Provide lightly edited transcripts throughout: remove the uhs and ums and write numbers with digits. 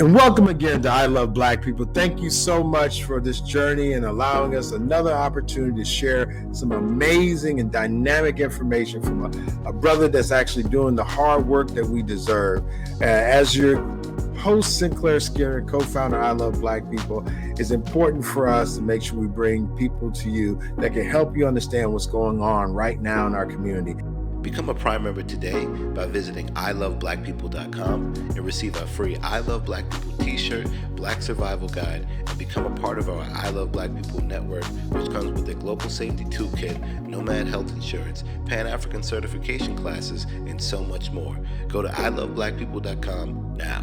And welcome again to I Love Black People. Thank you so much for this journey and allowing us another opportunity to share some amazing and dynamic information from a brother that's actually doing the hard work that we deserve. As your host, Sinclair Skinner, co-founder I Love Black People, it's important for us to make sure we bring people to you that can help you understand what's going on right now in our community. Become a Prime member today by visiting iloveblackpeople.com and receive our free I Love Black People t-shirt, Black Survival Guide, and become a part of our I Love Black People network, which comes with a Global Safety Toolkit, Nomad Health Insurance, Pan-African certification classes, and so much more. Go to iloveblackpeople.com now.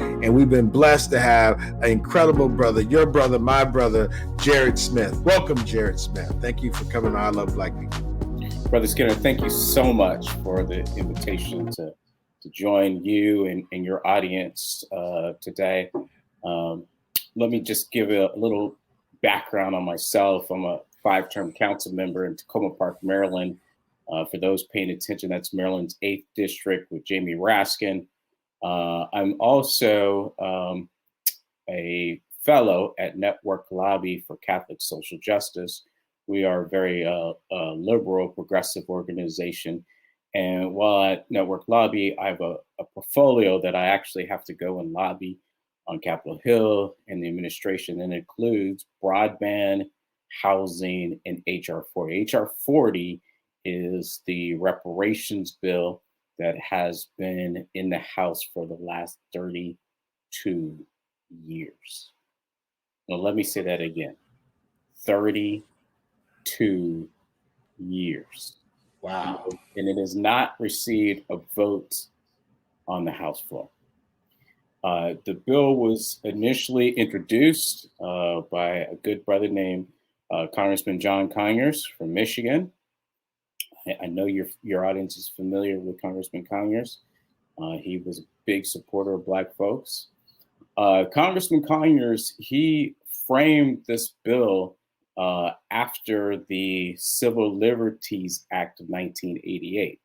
And we've been blessed to have an incredible brother, your brother, my brother, Jarrett Smith. Welcome, Jarrett Smith. Thank you for coming to I Love Black People. Brother Skinner, thank you so much for the invitation to join you and your audience today. Let me just give a little background on myself. I'm a 5-term council member in Tacoma Park, Maryland. For those paying attention, that's Maryland's 8th district with Jamie Raskin. I'm also a fellow at Network Lobby for Catholic Social Justice. We are a very liberal, progressive organization. And while at Network Lobby, I have a portfolio that I actually have to go and lobby on Capitol Hill and the administration, and includes broadband, housing, and H.R. 40. H.R. 40 is the reparations bill that has been in the House for the last 32 years. Now, let me say that again, 32 years. Wow. And it has not received a vote on the House floor. The bill was initially introduced by a good brother named Congressman John Conyers from Michigan. I know your audience is familiar with Congressman Conyers. He was a big supporter of Black folks. Congressman Conyers, he framed this bill after the Civil Liberties Act of 1988.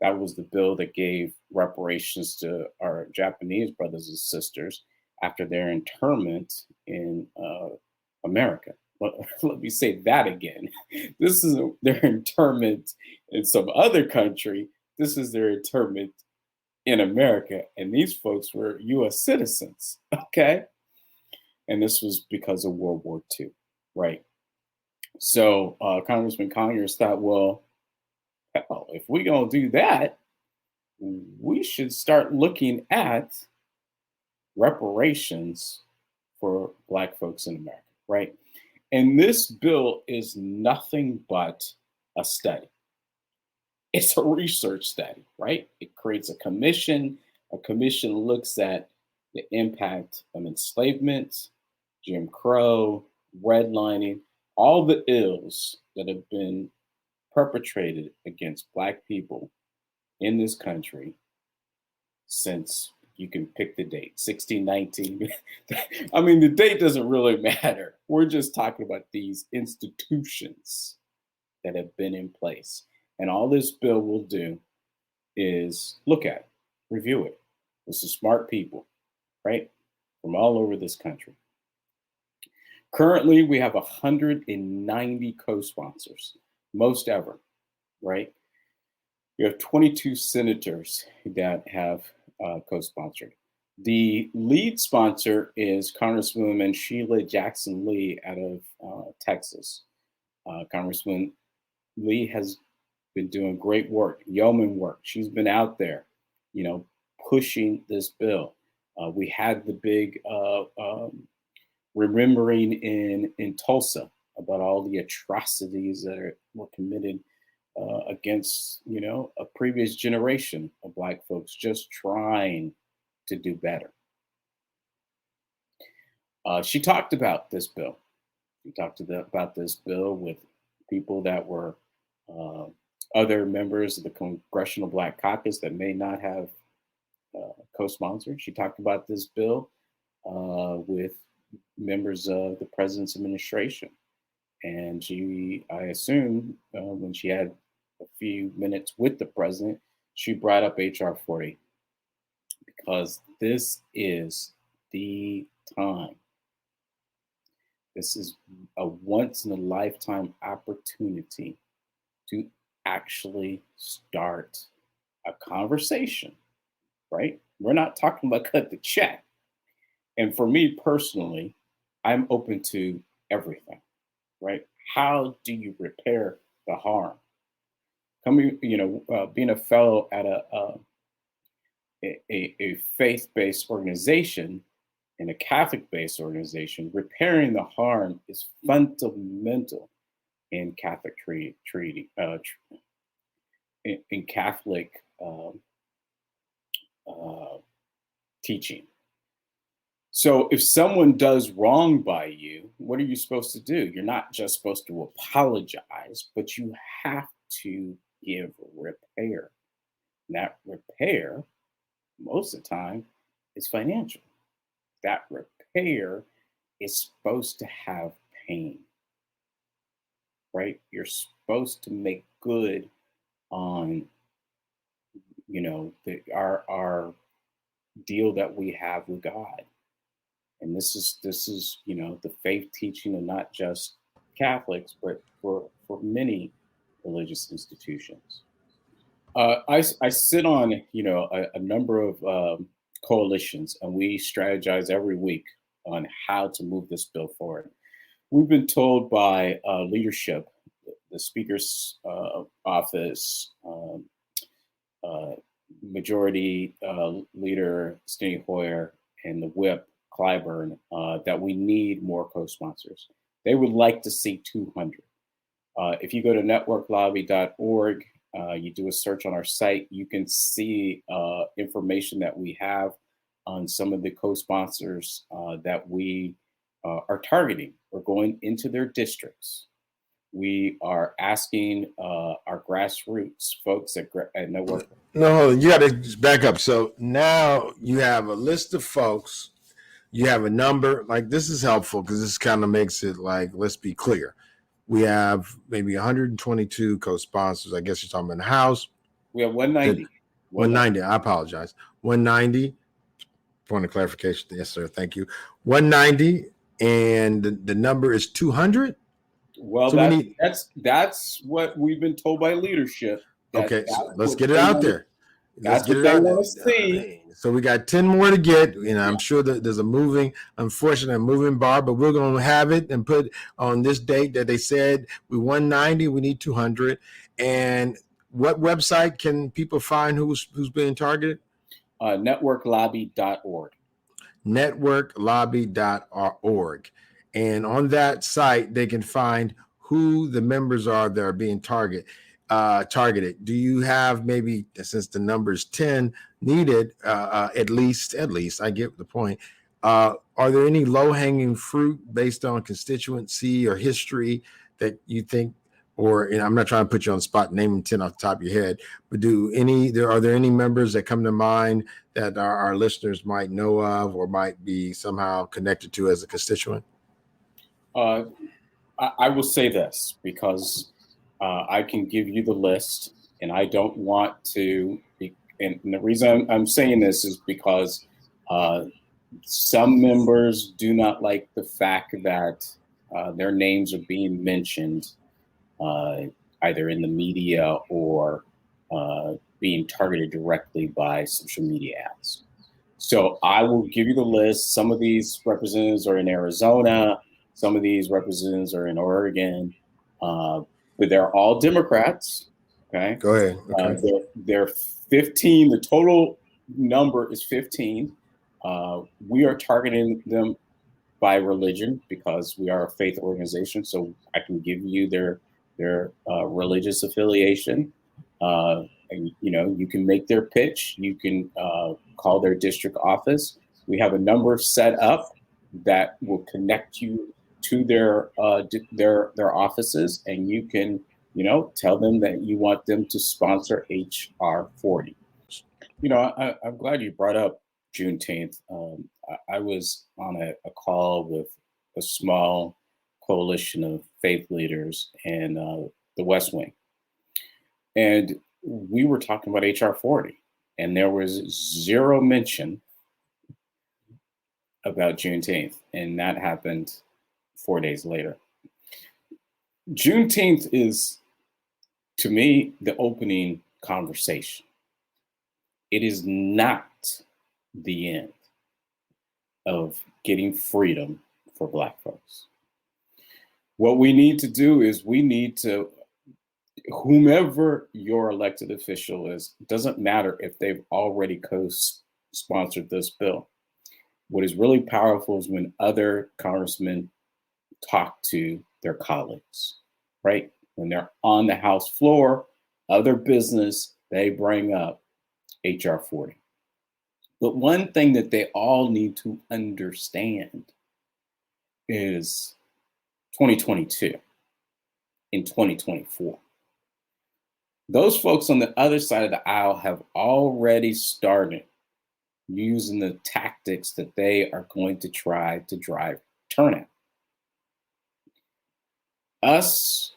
That was the bill that gave reparations to our Japanese brothers and sisters after their internment in America. Let me say that again. This is their internment in some other country. This is their internment in America. And these folks were US citizens, okay? And this was because of World War II, right? So Congressman Conyers thought, well, hell, if we're going to do that, we should start looking at reparations for Black folks in America, right? And this bill is nothing but a study. It's a research study, right? It creates a commission. A commission looks at the impact of enslavement, Jim Crow, redlining, all the ills that have been perpetrated against Black people in this country since, you can pick the date, 1619. I mean, the date doesn't really matter. We're just talking about these institutions that have been in place. And all this bill will do is look at it, review it. This is smart people, right? From all over this country. Currently, we have 190 co-sponsors, most ever, right? We have 22 senators that have co-sponsored. The lead sponsor is Congresswoman Sheila Jackson Lee out of Texas. Congresswoman Lee has been doing great work, yeoman work. She's been out there, pushing this bill. We had the big remembering in Tulsa about all the atrocities that were committed against, a previous generation of Black folks just trying to do better. She talked about this bill. She talked about this bill with people that were other members of the Congressional Black Caucus that may not have co-sponsored. She talked about this bill with members of the president's administration. And I assume when she had a few minutes with the president, she brought up H.R. 40 because this is the time. This is a once in a lifetime opportunity to actually start a conversation, right? We're not talking about cut the check. And for me personally, I'm open to everything, right? How do you repair the harm? Coming, being a fellow at a faith-based organization and a Catholic-based organization, repairing the harm is fundamental in Catholic in Catholic teaching. So if someone does wrong by you, what are you supposed to do? You're not just supposed to apologize, but you have to give repair. And that repair, most of the time, is financial. That repair is supposed to have pain, right? You're supposed to make good on, our deal that we have with God. And this is the faith teaching of not just Catholics, but for many religious institutions. I sit on a number of coalitions, and we strategize every week on how to move this bill forward. We've been told by leadership, the Speaker's office, Majority Leader Steny Hoyer, and the Whip Clyburn, that we need more co-sponsors. They would like to see 200. If you go to networklobby.org, you do a search on our site, you can see information that we have on some of the co-sponsors that we are targeting. We're going into their districts. We are asking our grassroots folks at Network. No, you got to back up. So now you have a list of folks. You have a number. Like, this is helpful because this kind of makes it like, let's be clear. We have maybe 122 co-sponsors. I guess you're talking about the House. We have 190. 190. I apologize. 190. Point of clarification. Yes, sir. Thank you. 190. And the number is 200. Well, so that's what we've been told by leadership. Okay, so let's get it out there. That's what they want to see. So we got 10 more to get. I'm sure that there's a moving bar, but we're going to have it and put on this date that they said we 190, we need 200. And what website can people find who's being targeted? Networklobby.org. Networklobby.org. And on that site, they can find who the members are that are being targeted. Do you have, maybe, since the number is 10 needed, at least, I get the point. Are there any low-hanging fruit based on constituency or history that you think, or I'm not trying to put you on the spot, naming 10 off the top of your head, but are there any members that come to mind that our listeners might know of or might be somehow connected to as a constituent? I will say this because I can give you the list, and I don't want to and the reason I'm saying this is because some members do not like the fact that their names are being mentioned either in the media or being targeted directly by social media ads. So I will give you the list. Some of these representatives are in Arizona. Some of these representatives are in Oregon. But they're all Democrats. Okay. Go ahead. Okay. They're 15. The total number is 15. We are targeting them by religion because we are a faith organization. So I can give you their religious affiliation. And you can make their pitch. You can call their district office. We have a number set up that will connect you to their offices, and you can tell them that you want them to sponsor H.R. 40. I'm glad you brought up Juneteenth. I was on a call with a small coalition of faith leaders and the West Wing, and we were talking about H.R. 40, and there was zero mention about Juneteenth, and that happened 4 days later. Juneteenth is, to me, the opening conversation. It is not the end of getting freedom for Black folks. What we need to do is we need to, whomever your elected official is, doesn't matter if they've already co-sponsored this bill. What is really powerful is when other congressmen talk to their colleagues, right? When they're on the House floor, other business, they bring up H.R. 40. But one thing that they all need to understand is 2022 and 2024. Those folks on the other side of the aisle have already started using the tactics that they are going to try to drive turnout. Us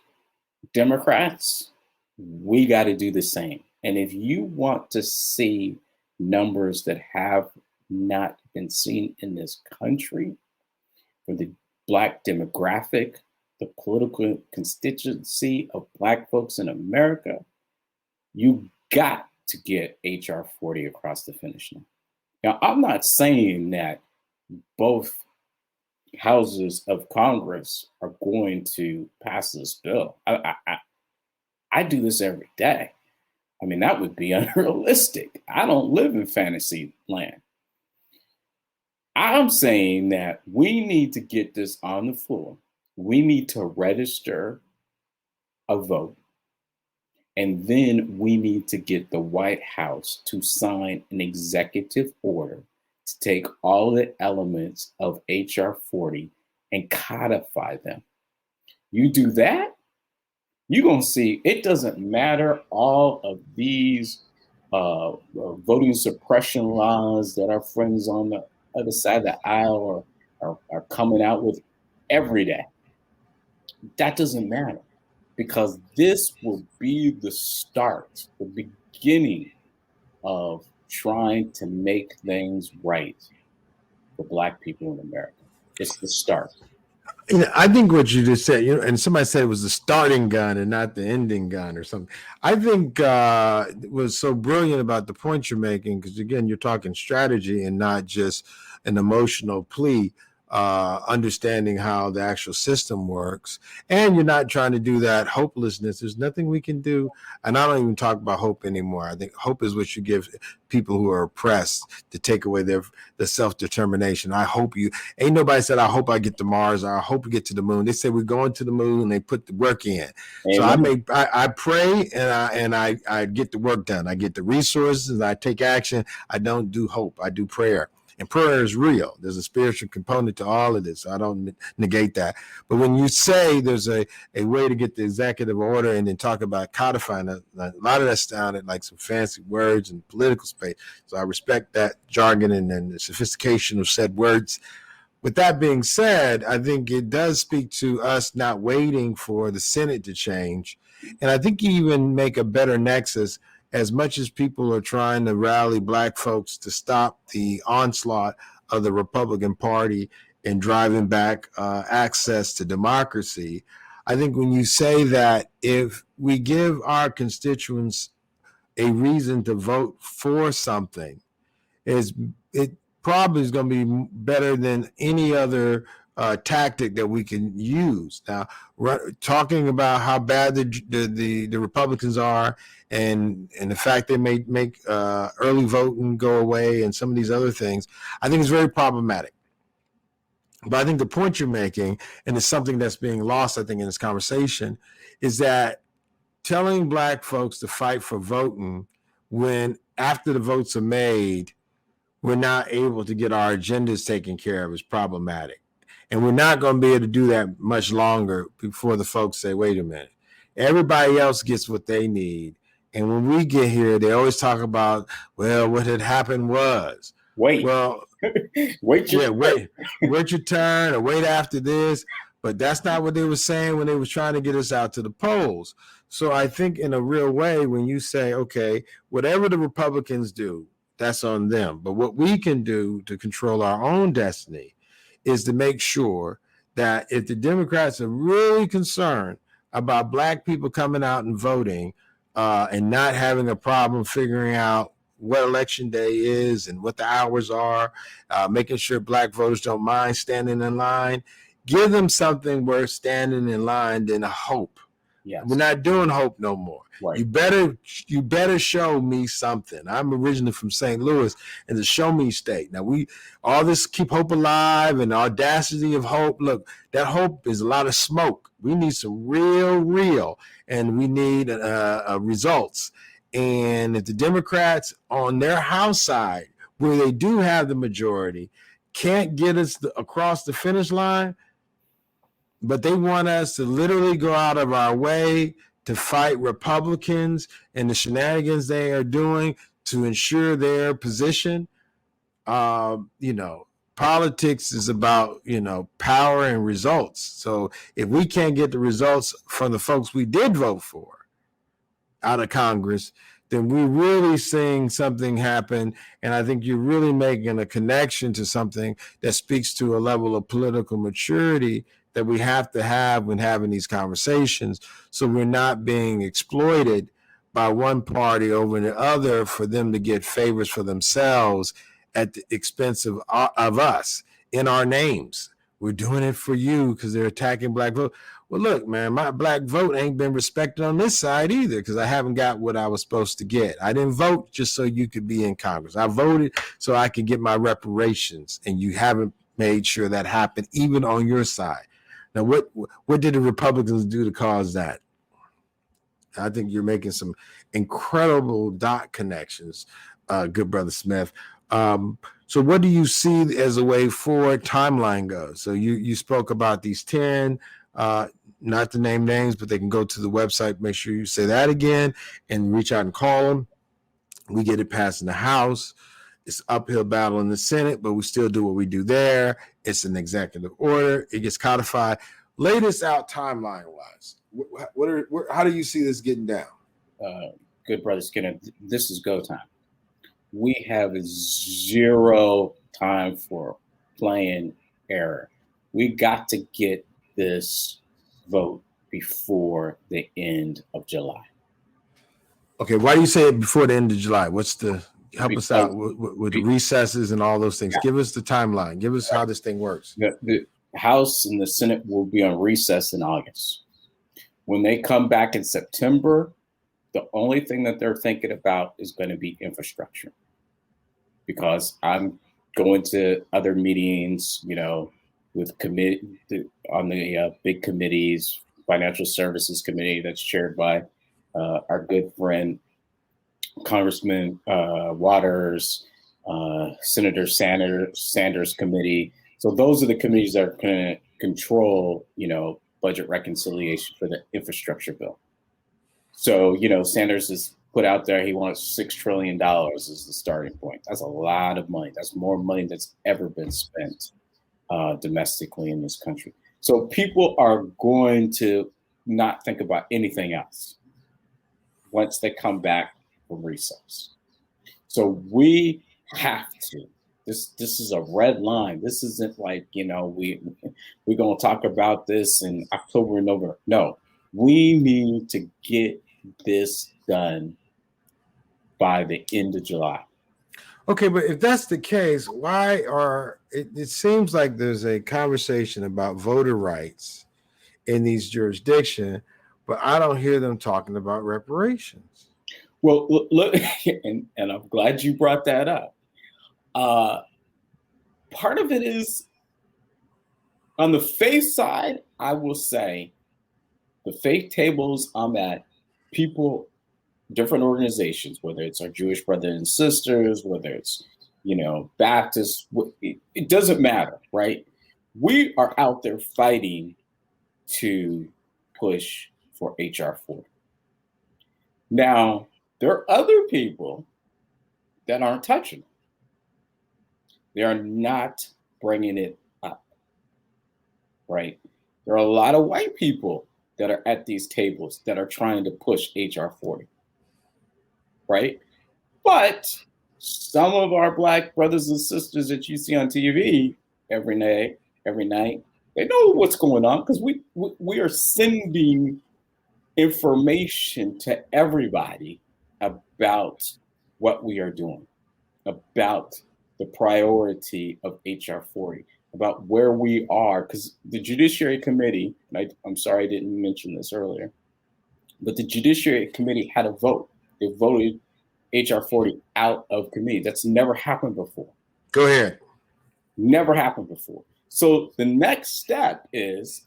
Democrats, we got to do the same. And if you want to see numbers that have not been seen in this country for the Black demographic, the political constituency of Black folks in America, you got to get H.R. 40 across the finish line. Now, I'm not saying that both houses of Congress are going to pass this bill. I do this every day. I mean, that would be unrealistic. I don't live in fantasy land. I'm saying that we need to get this on the floor. We need to register a vote. And then we need to get the White House to sign an executive order to take all the elements of H.R. 40 and codify them. You do that, you're going to see it doesn't matter all of these voting suppression laws that our friends on the other side of the aisle are coming out with every day. That doesn't matter, because this will be the start, the beginning of trying to make things right for Black people in America. It's the start. I think what you just said, and somebody said it was the starting gun and not the ending gun or something. I think was so brilliant about the point you're making, because again, you're talking strategy and not just an emotional plea, understanding how the actual system works. And you're not trying to do that hopelessness. There's nothing we can do. And I don't even talk about hope anymore. I think hope is what you give people who are oppressed to take away their self-determination. I hope you, ain't nobody said, I hope I get to Mars, or I hope we get to the moon. They say we're going to the moon, and they put the work in. Amen. So I pray and I get the work done. I get the resources, I take action. I don't do hope, I do prayer. And prayer is real. There's a spiritual component to all of this. So I don't negate that. But when you say there's a way to get the executive order and then talk about codifying it, a lot of that sounded like some fancy words in political space. So I respect that jargon and the sophistication of said words. With that being said, I think it does speak to us not waiting for the Senate to change. And I think you even make a better nexus. As much as people are trying to rally Black folks to stop the onslaught of the Republican Party and driving back access to democracy, I think when you say that if we give our constituents a reason to vote for something, it probably is going to be better than any other tactic that we can use. Now, talking about how bad the Republicans are, and the fact they may make early voting go away and some of these other things, I think is very problematic. But I think the point you're making, and it's something that's being lost, I think, in this conversation, is that telling Black folks to fight for voting when after the votes are made, we're not able to get our agendas taken care of is problematic. And we're not going to be able to do that much longer before the folks say, wait a minute, everybody else gets what they need. And when we get here, they always talk about, well, what had happened was. Wait. Well, wait your turn, or wait after this. But that's not what they were saying when they were trying to get us out to the polls. So I think in a real way, when you say, okay, whatever the Republicans do, That's on them. But what we can do to control our own destiny is to make sure that if the Democrats are really concerned about Black people coming out and voting and not having a problem figuring out what election day is and what the hours are, making sure Black voters don't mind standing in line, give them something worth standing in line than a hope. Yes. We're not doing hope no more. Right. You better show me something. I'm originally from St. Louis, and the show me state. Now all this keep hope alive and audacity of hope. Look, that hope is a lot of smoke. We need some real, and we need results. And if the Democrats on their House side, where they do have the majority, can't get us across the finish line, but they want us to literally go out of our way to fight Republicans and the shenanigans they are doing to ensure their position. Politics is about, power and results. So if we can't get the results from the folks we did vote for out of Congress, then we're really seeing something happen. And I think you're really making a connection to something that speaks to a level of political maturity that we have to have when having these conversations, so we're not being exploited by one party over the other for them to get favors for themselves at the expense of us in our names. We're doing it for you because they're attacking Black vote. Well, look, man, my Black vote ain't been respected on this side either because I haven't got what I was supposed to get. I didn't vote just so you could be in Congress. I voted so I could get my reparations, and you haven't made sure that happened even on your side. Now, what did the Republicans do to cause that? I think you're making some incredible dot connections, good brother Smith. So what do you see as a way forward timeline goes? So you spoke about these 10, not to name names, but they can go to the website. Make sure you say that again and reach out and call them. We get it passed in the House. It's uphill battle in the Senate, but we still do what we do there. It's an executive order. It gets codified. Latest out timeline-wise. How do you see this getting down? Good brother Skinner, this is go time. We have zero time for playing error. We got to get this vote before the end of July. Okay, why do you say it before the end of July? Help us out with the recesses and all those things. Yeah. Give us the timeline. Give us how this thing works. The House and the Senate will be on recess in August. When they come back in September, the only thing that they're thinking about is going to be infrastructure. Because I'm going to other meetings, with on the big committees, Financial Services Committee that's chaired by our good friend, Congressman Waters, Senator Sanders Committee. So those are the committees that are going to control, budget reconciliation for the infrastructure bill. So, Sanders has put out there he wants $6 trillion as the starting point. That's a lot of money. That's more money that's ever been spent domestically in this country. So people are going to not think about anything else once they come back from recess. So we have to. This is a red line. This isn't like, we're going to talk about this in October and November. No, we need to get this done by the end of July. Okay, but if that's the case, it seems like there's a conversation about voter rights in these jurisdictions, but I don't hear them talking about reparations. Well, look, and I'm glad you brought that up. Part of it is on the faith side, I will say the faith tables I'm at, people, different organizations, whether it's our Jewish brothers and sisters, whether it's, Baptists, it doesn't matter, right? We are out there fighting to push for H.R. 4. Now, there are other people that aren't touching it. They are not bringing it up, right? There are a lot of white people that are at these tables that are trying to push H.R. 40, right? But some of our Black brothers and sisters that you see on TV every night, they know what's going on because we are sending information to everybody about what we are doing, about the priority of H.R. 40, about where we are, because the Judiciary Committee, and I'm sorry I didn't mention this earlier, but the Judiciary Committee had a vote. They voted H.R. 40 out of committee. That's never happened before. Go ahead. Never happened before. So the next step is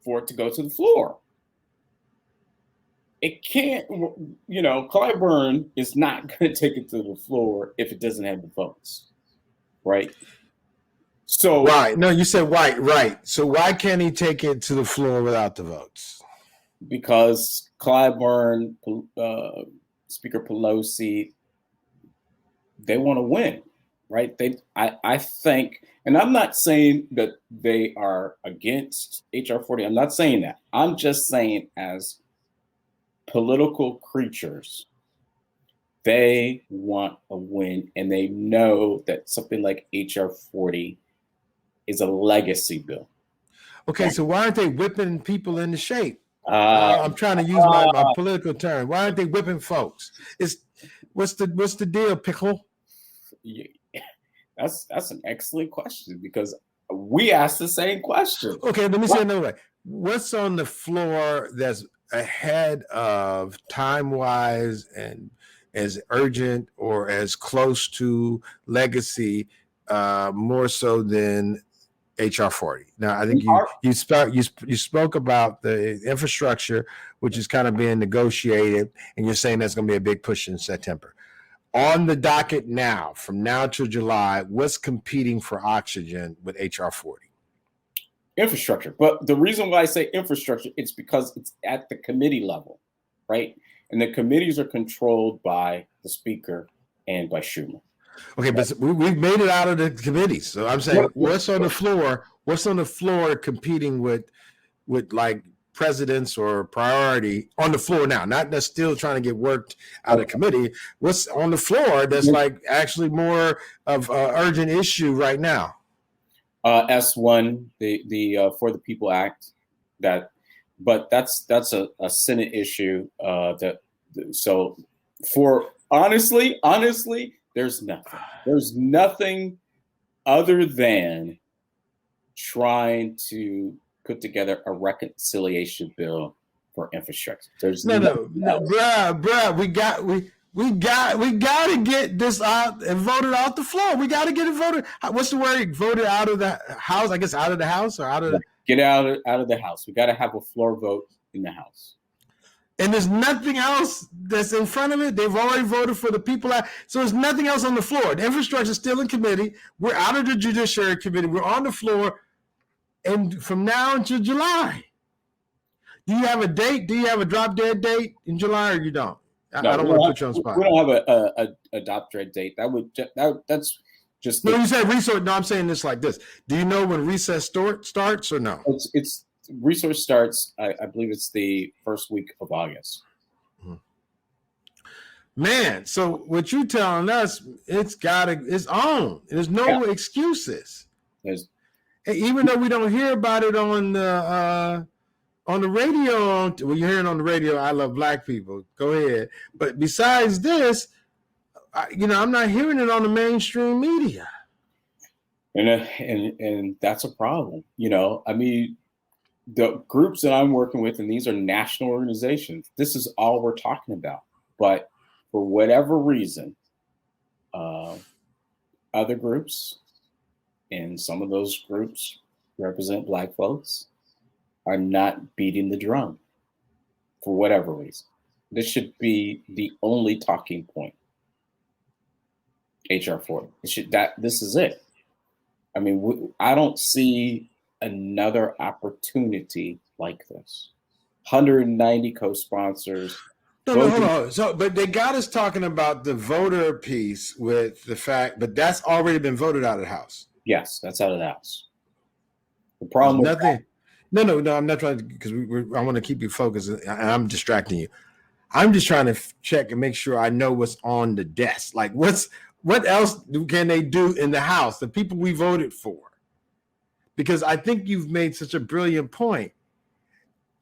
for it to go to the floor. It can't, Clyburn is not going to take it to the floor if it doesn't have the votes, right? So right. No, you said white, right. So why can't he take it to the floor without the votes? Because Clyburn, Speaker Pelosi, they want to win, right? I think, and I'm not saying that they are against H.R. 40. I'm not saying that. I'm just saying as political creatures, they want a win, and they know that something like H.R. 40 is a legacy bill. Okay, so why aren't they whipping people into shape? I'm trying to use my political term. Why aren't they whipping folks? What's the deal, pickle? Yeah, that's an excellent question because we asked the same question. Okay, let me say another way. What's on the floor that's ahead of time-wise and as urgent or as close to legacy, more so than H.R. 40? Now, I think you spoke about the infrastructure, which is kind of being negotiated, and you're saying that's going to be a big push in September. On the docket now, from now to July, what's competing for oxygen with H.R. 40? Infrastructure. But the reason why I say infrastructure, it's because it's at the committee level, right? And the committees are controlled by the Speaker and by Schumer. Okay, but we've made it out of the committees. So I'm saying, what's on the floor? What's on the floor competing with like presidents or priority on the floor now? Not that's still trying to get worked out of committee. What's on the floor that's like actually more of an urgent issue right now? S1, the For the People Act, but that's a Senate issue. So for honestly. There's nothing other than trying to put together a reconciliation bill for infrastructure. There's no, bruh. We got to get this out and voted out the floor. We got to get it voted. What's the word? Voted out of the House? I guess out of the House or out of get out of the House. We got to have a floor vote in the House. And there's nothing else that's in front of it. They've already voted for the People Act. So there's nothing else on the floor. The infrastructure is still in committee. We're out of the Judiciary Committee. We're on the floor. And from now until July. Do you have a date? Do you have a drop dead date in July or you don't? No, I don't want to put you on the spot. We don't have a drop dead date. That's just. No, you said resource. No, I'm saying this like this. Do you know when recess starts or no? It's resource starts, I believe it's the first week of August. Man, so what you telling us, it's on. There's no excuses. Even though we don't hear about it on the radio, well, you're hearing on the radio, I Love Black People. Go ahead. But besides this, I'm not hearing it on the mainstream media. And that's a problem. I mean, the groups that I'm working with, and these are national organizations, this is all we're talking about. But for whatever reason, other groups, and some of those groups represent Black folks, are not beating the drum for whatever reason. This should be the only talking point. H.R. 40. This is it. I mean, I don't see another opportunity like this. 190 co-sponsors. No, hold on. So, but they got us talking about the voter piece with the fact, but that's already been voted out of the House. Yes, that's out of the House. The problem with nothing. No, I'm not trying to, because I want to keep you focused, and I'm distracting you. I'm just trying to check and make sure I know what's on the desk. Like, what's What else can they do in the House, the people we voted for? Because I think you've made such a brilliant point.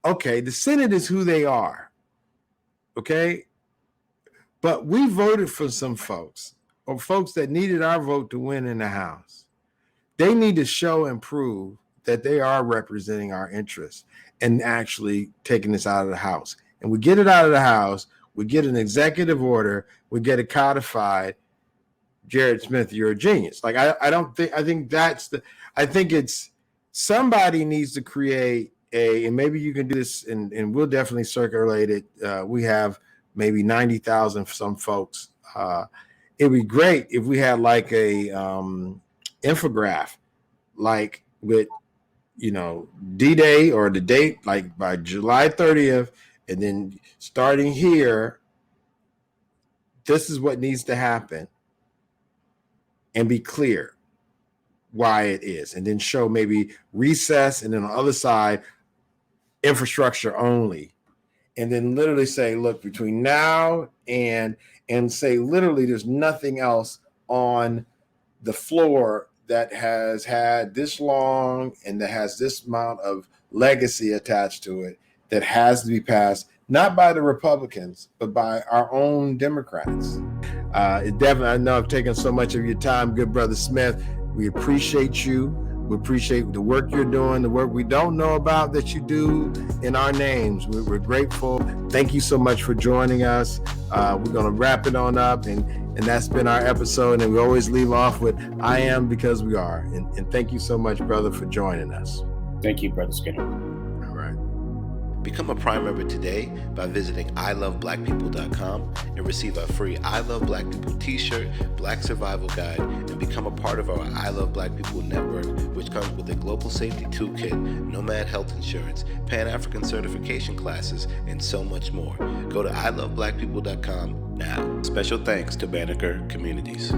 Okay, the Senate is who they are. Okay? But we voted for some folks, or folks that needed our vote to win in the House. They need to show and prove that they are representing our interests and actually taking this out of the House. And we get it out of the House, we get an executive order, we get it codified. Jarrett Smith, you're a genius. Like, I think it's somebody needs to create and maybe you can do this and we'll definitely circulate it. We have maybe 90,000 some folks. It'd be great if we had like a infograph, like with, D-Day or the date, like by July 30th, and then starting here, this is what needs to happen, and be clear why it is, and then show maybe recess, and then on the other side, infrastructure only, and then literally say, look, between now and say literally there's nothing else on the floor that has had this long and that has this amount of legacy attached to it that has to be passed, not by the Republicans, but by our own Democrats. It definitely, I know I've taken so much of your time, good brother Smith. We appreciate you. We appreciate the work you're doing, the work we don't know about that you do in our names. We're grateful. Thank you so much for joining us. We're going to wrap it on up, and that's been our episode. And we always leave off with, I am because we are. And thank you so much, brother, for joining us. Thank you, Brother Skinner. All right. Become a Prime member today by visiting iloveblackpeople.com and receive our free I Love Black People t-shirt, Black Survival Guide, and become a part of our I Love Black People network, which comes with a global safety toolkit, nomad health insurance, Pan-African certification classes, and so much more. Go to iloveblackpeople.com now. Special thanks to Banneker Communities.